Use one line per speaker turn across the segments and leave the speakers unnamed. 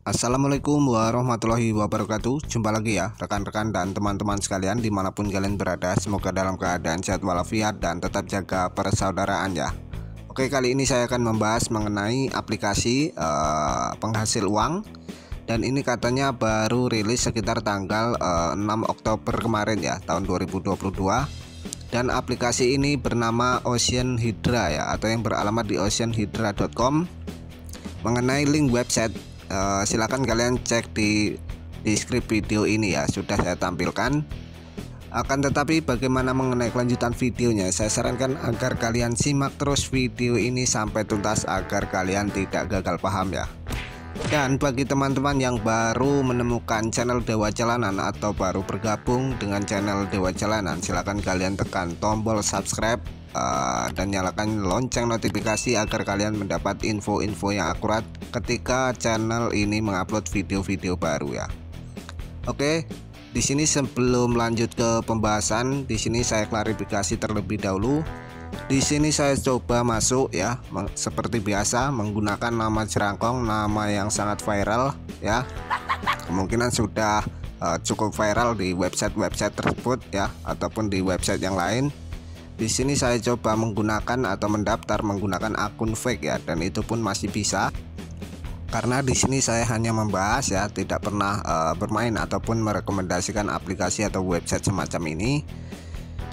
Assalamualaikum warahmatullahi wabarakatuh. Jumpa lagi ya rekan-rekan dan teman-teman sekalian dimanapun kalian berada. Semoga dalam keadaan sehat walafiat dan tetap jaga persaudaraan ya. Oke, kali ini saya akan membahas mengenai aplikasi penghasil uang. Dan ini katanya baru rilis sekitar tanggal 6 Oktober kemarin ya, tahun 2022. Dan aplikasi ini bernama Ocean Hydra ya, atau yang beralamat di oceanhydra.com. Mengenai link website, silakan kalian cek di deskripsi video ini ya, sudah saya tampilkan. Akan tetapi bagaimana mengenai kelanjutan videonya, saya sarankan agar kalian simak terus video ini sampai tuntas agar kalian tidak gagal paham ya. Dan bagi teman-teman yang baru menemukan channel Dewa Jalanan atau baru bergabung dengan channel Dewa Jalanan, silakan kalian tekan tombol subscribe dan nyalakan lonceng notifikasi agar kalian mendapat info-info yang akurat ketika channel ini mengupload video-video baru ya. Oke, di sini sebelum lanjut ke pembahasan, di sini saya klarifikasi terlebih dahulu. Di sini saya coba masuk ya, seperti biasa menggunakan nama jerangkong, nama yang sangat viral ya. Kemungkinan sudah cukup viral di website-website tersebut ya, ataupun di website yang lain. Di sini saya coba menggunakan atau mendaftar menggunakan akun fake ya, dan itu pun masih bisa. Karena di sini saya hanya membahas ya, tidak pernah bermain ataupun merekomendasikan aplikasi atau website semacam ini.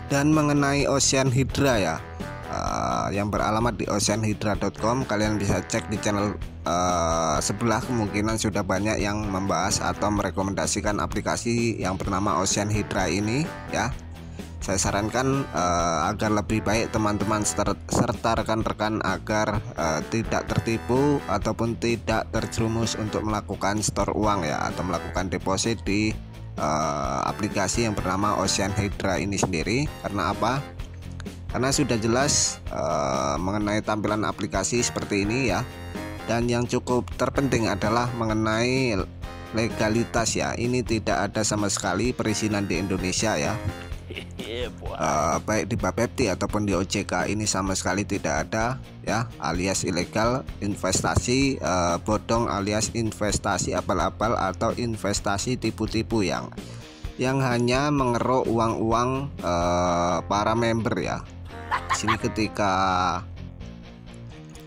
Dan mengenai Ocean Hydra ya, yang beralamat di oceanhydra.com, kalian bisa cek di channel sebelah, kemungkinan sudah banyak yang membahas atau merekomendasikan aplikasi yang bernama Ocean Hydra ini ya. Saya sarankan agar lebih baik teman-teman serta rekan-rekan agar tidak tertipu ataupun tidak terjerumus untuk melakukan store uang ya, atau melakukan deposit di aplikasi yang bernama Ocean Hydra ini sendiri. Karena apa? Karena sudah jelas mengenai tampilan aplikasi seperti ini ya. Dan yang cukup terpenting adalah mengenai legalitas ya. Ini tidak ada sama sekali perizinan di Indonesia ya. Baik di Bapepti ataupun di OJK ini sama sekali tidak ada ya, alias ilegal investasi bodong, alias investasi abal-abal atau investasi tipu-tipu yang hanya mengeruk uang-uang para member ya. Di sini ketika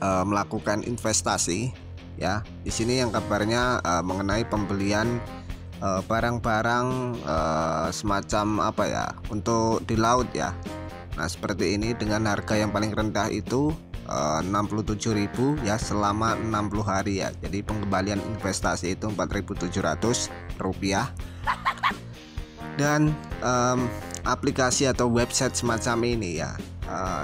melakukan investasi ya, di sini yang kabarnya mengenai pembelian barang-barang semacam apa ya, untuk di laut ya. Nah seperti ini dengan harga yang paling rendah itu 67.000 ya selama 60 hari ya. Jadi pengembalian investasi itu 4.700 rupiah. Dan aplikasi atau website semacam ini ya,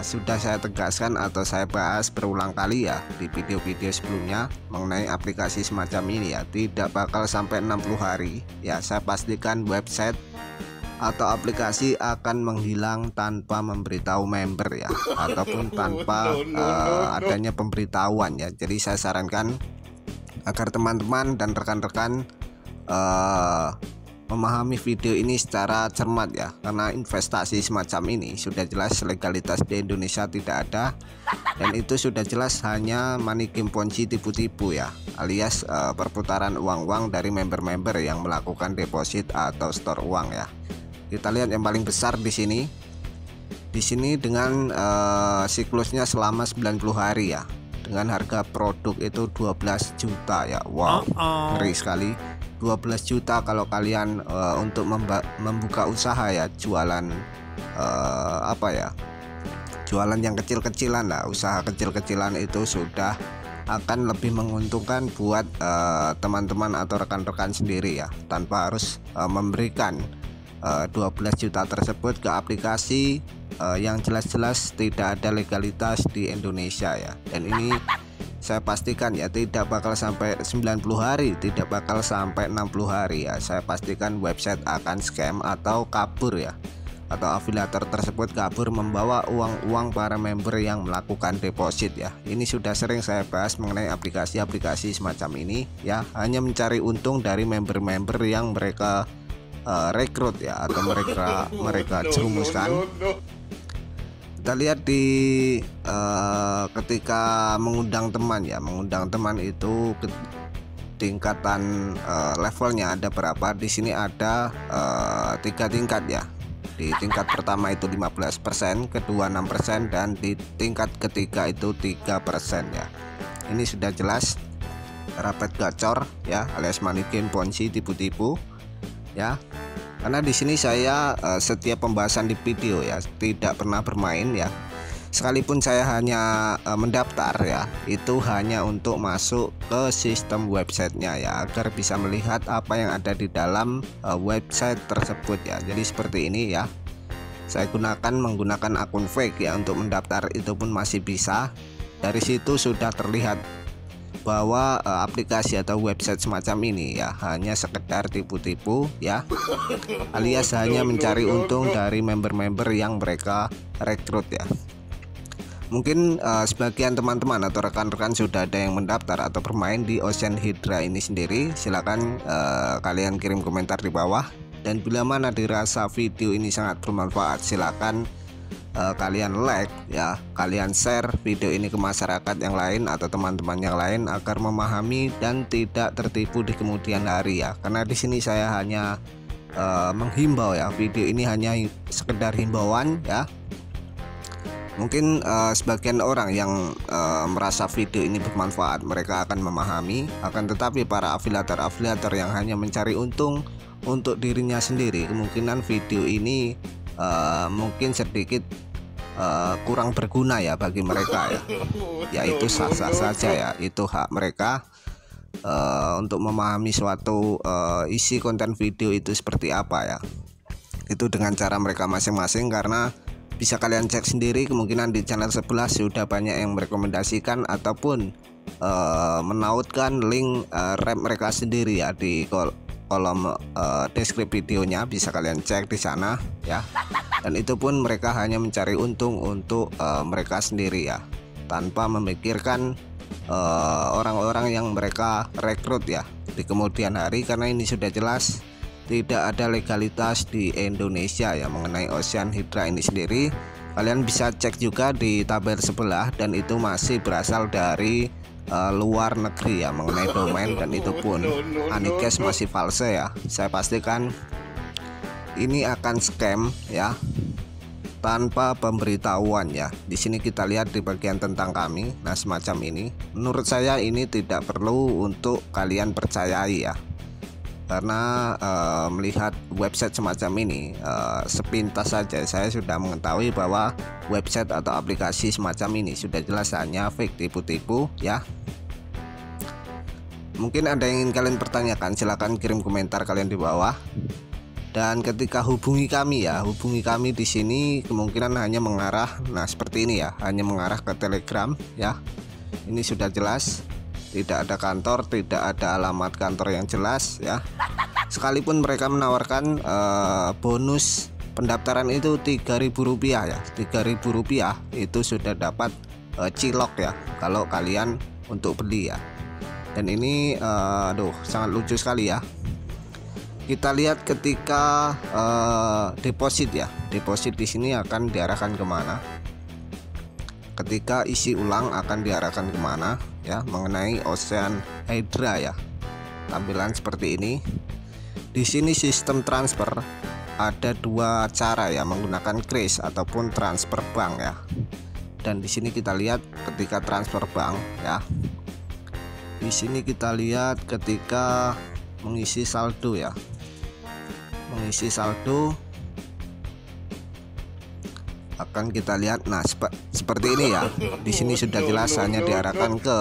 sudah saya tegaskan atau saya bahas berulang kali ya di video-video sebelumnya mengenai aplikasi semacam ini ya, tidak bakal sampai 60 hari ya. Saya pastikan website atau aplikasi akan menghilang tanpa memberitahu member ya, ataupun tanpa adanya pemberitahuan ya. Jadi saya sarankan agar teman-teman dan rekan-rekan memahami video ini secara cermat ya, karena investasi semacam ini sudah jelas legalitas di Indonesia tidak ada, dan itu sudah jelas hanya money game ponzi, tipu-tipu ya, alias perputaran uang-uang dari member-member yang melakukan deposit atau store uang ya. Kita lihat yang paling besar di sini. Di sini dengan siklusnya selama 90 hari ya, dengan harga produk itu 12 juta ya. Wow, ngeri sekali. 12 juta kalau kalian untuk membuka usaha ya, jualan apa ya, jualan yang kecil-kecilan lah, usaha kecil-kecilan itu sudah akan lebih menguntungkan buat teman-teman atau rekan-rekan sendiri ya, tanpa harus memberikan 12 juta tersebut ke aplikasi yang jelas-jelas tidak ada legalitas di Indonesia ya. Dan ini saya pastikan ya tidak bakal sampai 90 hari, tidak bakal sampai 60 hari ya. Saya pastikan website akan scam atau kabur ya, atau afiliator tersebut kabur membawa uang-uang para member yang melakukan deposit ya. Ini sudah sering saya bahas mengenai aplikasi-aplikasi semacam ini ya, hanya mencari untung dari member-member yang mereka rekrut ya, atau mereka jerumuskan. Kita lihat di ketika mengundang teman ya, mengundang teman itu tingkatan levelnya ada berapa. Di sini ada 3 tingkat ya. Di tingkat pertama itu 15%, kedua 6%, dan di tingkat ketiga itu 3% ya. Ini sudah jelas rapet gacor ya, alias money game, ponzi, tipu-tipu ya. Karena di sini saya setiap pembahasan di video ya tidak pernah bermain ya. Sekalipun saya hanya mendaftar ya, itu hanya untuk masuk ke sistem websitenya ya, agar bisa melihat apa yang ada di dalam website tersebut ya. Jadi seperti ini ya. Saya menggunakan akun fake ya untuk mendaftar, itu pun masih bisa. Dari situ sudah terlihat bahwa aplikasi atau website semacam ini ya hanya sekedar tipu-tipu ya, alias hanya mencari untung dari member-member yang mereka rekrut ya. Mungkin sebagian teman-teman atau rekan-rekan sudah ada yang mendaftar atau bermain di Ocean Hydra ini sendiri. Silakan kalian kirim komentar di bawah, dan bila mana dirasa video ini sangat bermanfaat, silakan kalian like ya, kalian share video ini ke masyarakat yang lain atau teman-teman yang lain agar memahami dan tidak tertipu di kemudian hari ya. Karena di sini saya hanya menghimbau ya, video ini hanya sekedar himbauan ya. Mungkin sebagian orang yang merasa video ini bermanfaat, mereka akan memahami. Akan tetapi para afiliator yang hanya mencari untung untuk dirinya sendiri, kemungkinan video ini mungkin sedikit kurang berguna ya bagi mereka ya. Ya itu sah-sah saja ya, itu hak mereka untuk memahami suatu isi konten video itu seperti apa ya. Itu dengan cara mereka masing-masing, karena bisa kalian cek sendiri, kemungkinan di channel sebelah sudah banyak yang merekomendasikan ataupun menautkan link rap mereka sendiri ya di kolom deskripsi videonya, bisa kalian cek di sana ya. Dan itu pun mereka hanya mencari untung untuk mereka sendiri ya, tanpa memikirkan orang-orang yang mereka rekrut ya di kemudian hari. Karena ini sudah jelas tidak ada legalitas di Indonesia ya mengenai Ocean Hydra ini sendiri. Kalian bisa cek juga di tabel sebelah, dan itu masih berasal dari luar negeri ya mengenai domain, dan itu pun Anikes masih false ya. Saya pastikan ini akan scam ya, tanpa pemberitahuan ya. Di sini kita lihat di bagian tentang kami. Nah, semacam ini menurut saya ini tidak perlu untuk kalian percayai ya. Karena melihat website semacam ini sepintas saja saya sudah mengetahui bahwa website atau aplikasi semacam ini sudah jelas hanya fake, tipu-tipu ya. Mungkin ada yang ingin kalian pertanyakan, silahkan kirim komentar kalian di bawah. Dan ketika hubungi kami ya, hubungi kami di sini kemungkinan hanya mengarah, nah seperti ini ya, hanya mengarah ke Telegram ya. Ini sudah jelas, tidak ada kantor, tidak ada alamat kantor yang jelas ya. Sekalipun mereka menawarkan bonus pendaftaran itu Rp3.000 ya, Rp3.000 itu sudah dapat cilok ya kalau kalian untuk beli ya. Dan ini sangat lucu sekali ya. Kita lihat ketika deposit ya, deposit di sini akan diarahkan kemana, ketika isi ulang akan diarahkan kemana ya, mengenai Ocean Hydra ya. Tampilan seperti ini. Di sini sistem transfer ada dua cara ya, menggunakan kris ataupun transfer bank ya. Dan di sini kita lihat ketika transfer bank ya. Di sini kita lihat ketika mengisi saldo ya. Mengisi saldo akan kita lihat, nah seperti ini ya. Di sini sudah jelas hanya diarahkan ke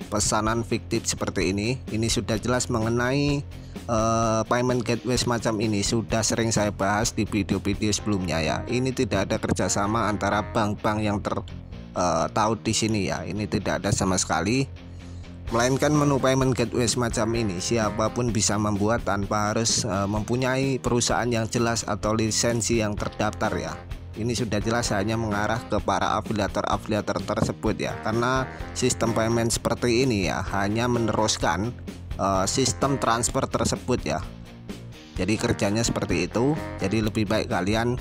pesanan fiktif seperti ini. Ini sudah jelas mengenai payment gateway semacam ini, sudah sering saya bahas di video-video sebelumnya ya. Ini tidak ada kerjasama antara bank-bank yang tahu di sini ya. Ini tidak ada sama sekali, melainkan menu payment gateway semacam ini siapapun bisa membuat tanpa harus mempunyai perusahaan yang jelas atau lisensi yang terdaftar ya. Ini sudah jelas hanya mengarah ke para afiliator tersebut ya, karena sistem payment seperti ini ya hanya meneruskan sistem transfer tersebut ya. Jadi kerjanya seperti itu. Jadi lebih baik kalian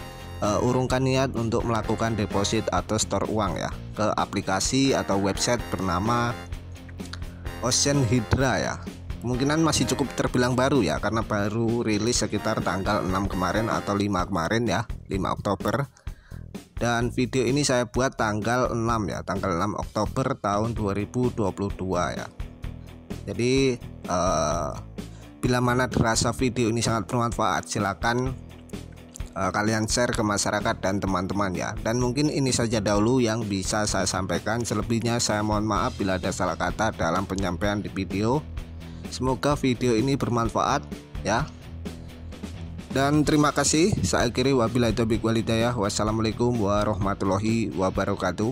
urungkan niat untuk melakukan deposit atau store uang ya ke aplikasi atau website bernama Ocean Hydra ya. kemungkinan masih cukup terbilang baru ya, karena baru rilis sekitar tanggal 6 kemarin atau 5 kemarin ya, 5 Oktober. Dan video ini saya buat tanggal 6 ya, tanggal 6 Oktober tahun 2022 ya. Jadi bila mana dirasa video ini sangat bermanfaat, silakan kalian share ke masyarakat dan teman-teman ya. Dan mungkin ini saja dahulu yang bisa saya sampaikan. Selebihnya saya mohon maaf bila ada salah kata dalam penyampaian di video. Semoga video ini bermanfaat ya. Dan terima kasih. Saya akhiri wabillahi taufiq wal hidayah. Wassalamualaikum warahmatullahi wabarakatuh.